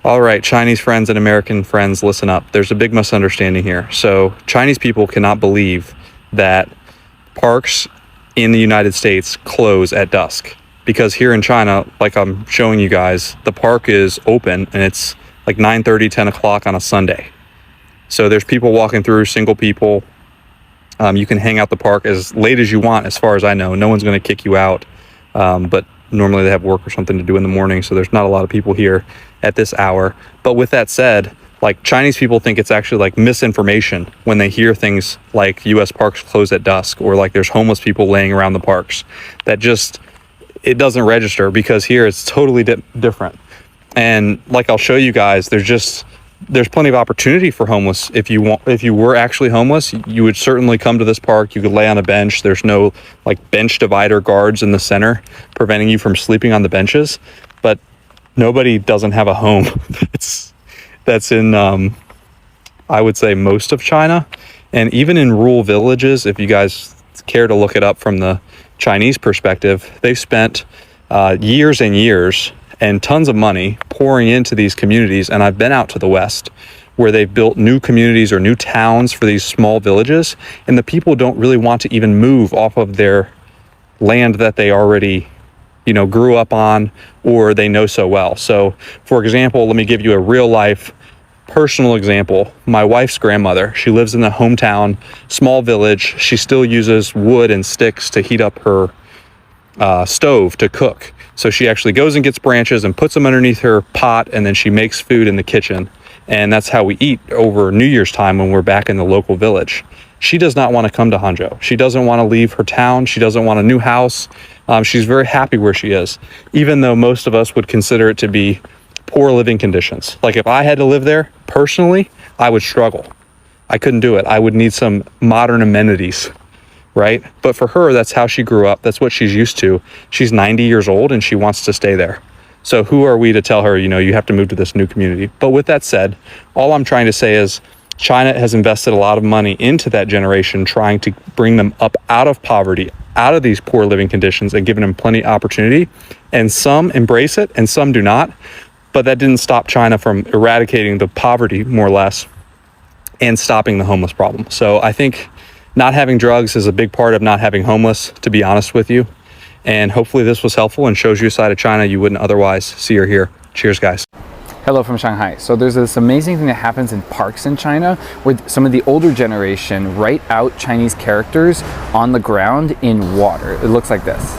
All right, Chinese friends and American friends, listen up. There's a big misunderstanding here. So Chinese people cannot believe that parks in the United States close at dusk, because here in China, like I'm showing you guys, the park is open and it's like 9:30, 10 o'clock on a Sunday. So there's people walking through, single people. You can hang out the park as late as you want, as far as I know. No one's going to kick you out, but normally they have work or something to do in the morning, so there's not a lot of people here at this hour. But with that said, like, Chinese people think it's actually like misinformation when they hear things like US parks close at dusk, or like there's homeless people laying around the parks. That just, it doesn't register, because here it's totally different. And like I'll show you guys, there's plenty of opportunity for homeless. If you were actually homeless, you would certainly come to this park. You could lay on a bench. There's no like bench divider guards in the center preventing you from sleeping on the benches. But nobody doesn't have a home. That's in I would say most of China, and even in rural villages. If you guys care to look it up from the Chinese perspective, they've spent years and years and tons of money pouring into these communities. And I've been out to the West where they've built new communities or new towns for these small villages, and the people don't really want to even move off of their land that they already, grew up on, or they know so well. So for example, let me give you a real life personal example. My wife's grandmother, she lives in the hometown small village. She still uses wood and sticks to heat up her stove to cook. So she actually goes and gets branches and puts them underneath her pot, and then she makes food in the kitchen. And that's how we eat over New Year's time when we're back in the local village. She does not want to come to Hangzhou. She doesn't want to leave her town. She doesn't want a new house. She's very happy where she is, even though most of us would consider it to be poor living conditions. Like, if I had to live there personally, I would struggle. I couldn't do it. I would need some modern amenities. Right? But for her, that's how she grew up. That's what she's used to. She's 90 years old and she wants to stay there. So who are we to tell her, you have to move to this new community? But with that said, all I'm trying to say is China has invested a lot of money into that generation, trying to bring them up out of poverty, out of these poor living conditions, and giving them plenty of opportunity. And some embrace it and some do not. But that didn't stop China from eradicating the poverty, more or less, and stopping the homeless problem. So I think not having drugs is a big part of not having homeless, to be honest with you. And hopefully this was helpful and shows you a side of China you wouldn't otherwise see or hear. Cheers, guys. Hello from Shanghai. So there's this amazing thing that happens in parks in China where some of the older generation write out Chinese characters on the ground in water. It looks like this.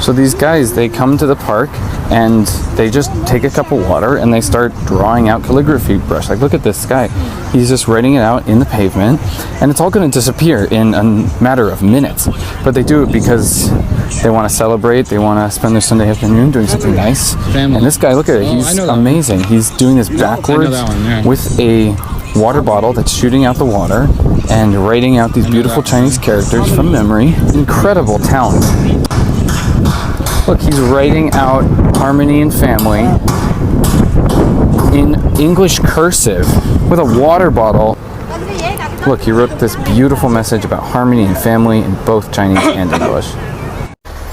So these guys, they come to the park and they just take a cup of water and they start drawing out calligraphy brush. Like, look at this guy. He's just writing it out in the pavement, and it's all going to disappear in a matter of minutes. But they do it because they want to celebrate. They want to spend their Sunday afternoon doing something nice. And this guy, look at it. He's amazing. He's doing this backwards with a water bottle that's shooting out the water and writing out these beautiful Chinese characters from memory. Incredible talent. Look, he's writing out harmony and family in English cursive with a water bottle. Look, he wrote this beautiful message about harmony and family in both Chinese and English.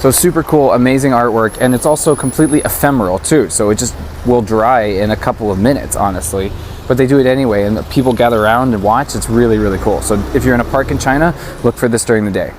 So super cool, amazing artwork, and it's also completely ephemeral too, so it just will dry in a couple of minutes, honestly. But they do it anyway, and people gather around and watch. It's really, really cool. So if you're in a park in China, look for this during the day.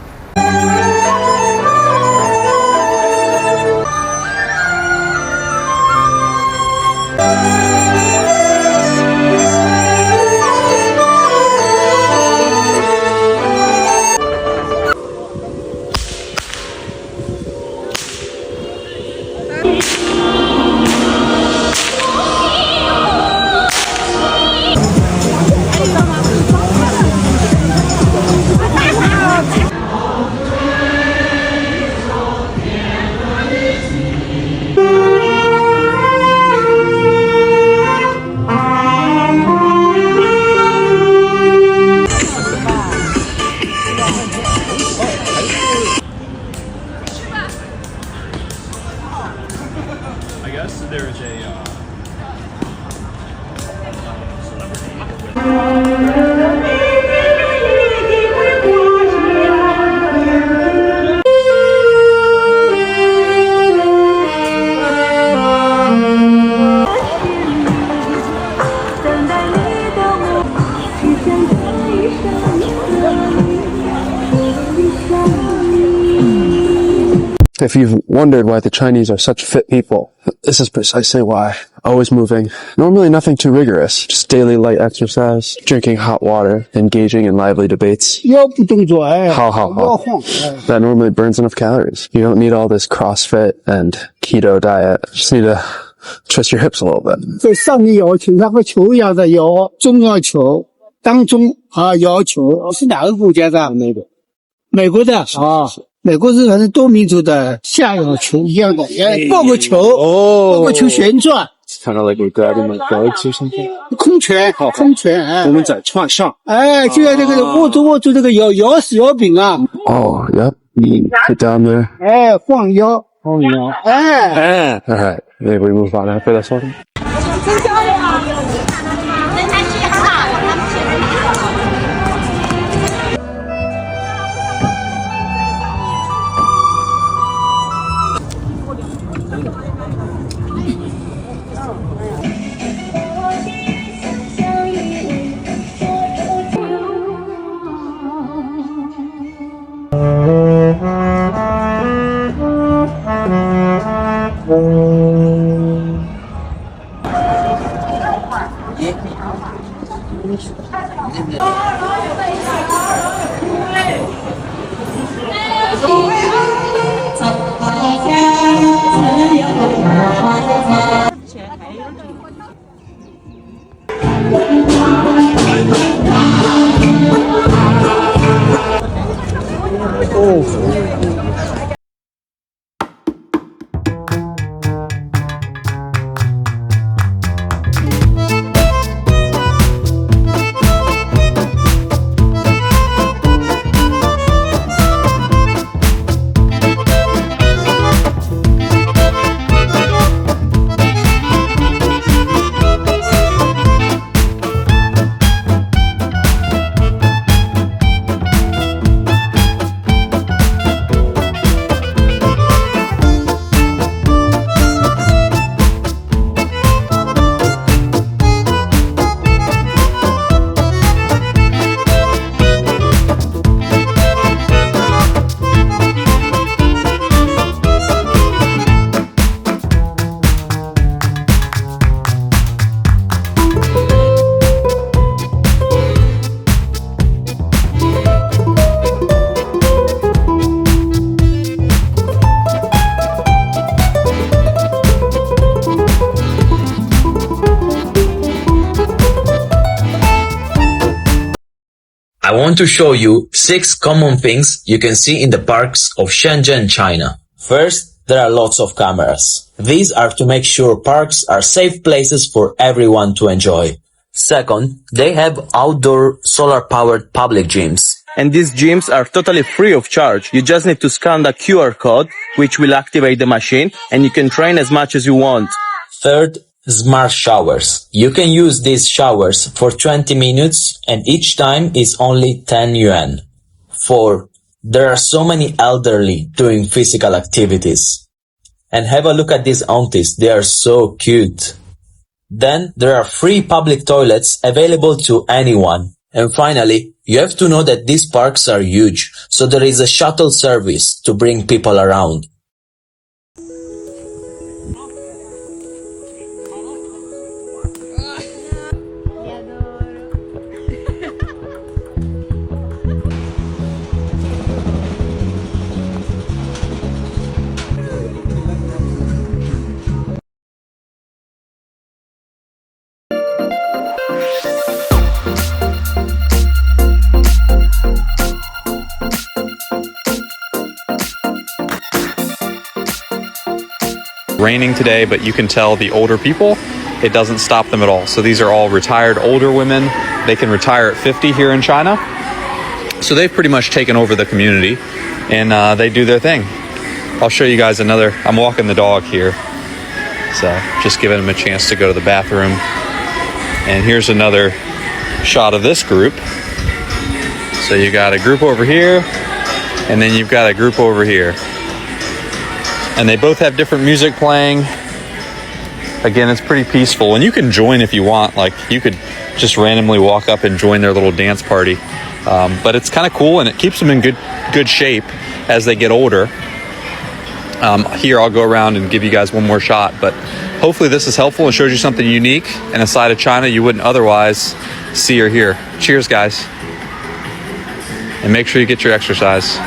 If you've wondered why the Chinese are such fit people, this is precisely why. Always moving. Normally nothing too rigorous. Just daily light exercise, drinking hot water, engaging in lively debates. That normally burns enough calories. You don't need all this CrossFit and keto diet. Just need to twist your hips a little bit. 在上面要求，它和球一样的有中要求，当中要求是哪个国家的？美国的美国是反正多民族的下要求一样的，抱个球，抱个球旋转。It's kind of like we're grabbing like bugs or something. 空拳，我们在船上。就像这个握住这个摇柄啊。Oh, yep. Sit down there. 晃腰。All right. Maybe we move on after this one. I want to show you 6 common things you can see in the parks of Shenzhen, China. First, there are lots of cameras. These are to make sure parks are safe places for everyone to enjoy. Second, they have outdoor solar-powered public gyms. And these gyms are totally free of charge. You just need to scan the QR code, which will activate the machine, and you can train as much as you want. Third, smart showers. You can use these showers for 20 minutes and each time is only 10 yuan. 4. There are so many elderly doing physical activities. And have a look at these aunties, they are so cute. Then there are free public toilets available to anyone. And finally, you have to know that these parks are huge, so there is a shuttle service to bring people around. Raining today, but you can tell the older people, it doesn't stop them at all. So these are all retired older women. They can retire at 50 here in China. So they've pretty much taken over the community and they do their thing. I'll show you guys another. I'm walking the dog here. So just giving him a chance to go to the bathroom. And here's another shot of this group. So you got a group over here and then you've got a group over here. And they both have different music playing. Again, it's pretty peaceful. And you can join if you want. Like, you could just randomly walk up and join their little dance party. But it's kind of cool, and it keeps them in good shape as they get older. Here, I'll go around and give you guys one more shot, but hopefully this is helpful and shows you something unique and a side of China you wouldn't otherwise see or hear. Cheers, guys. And make sure you get your exercise.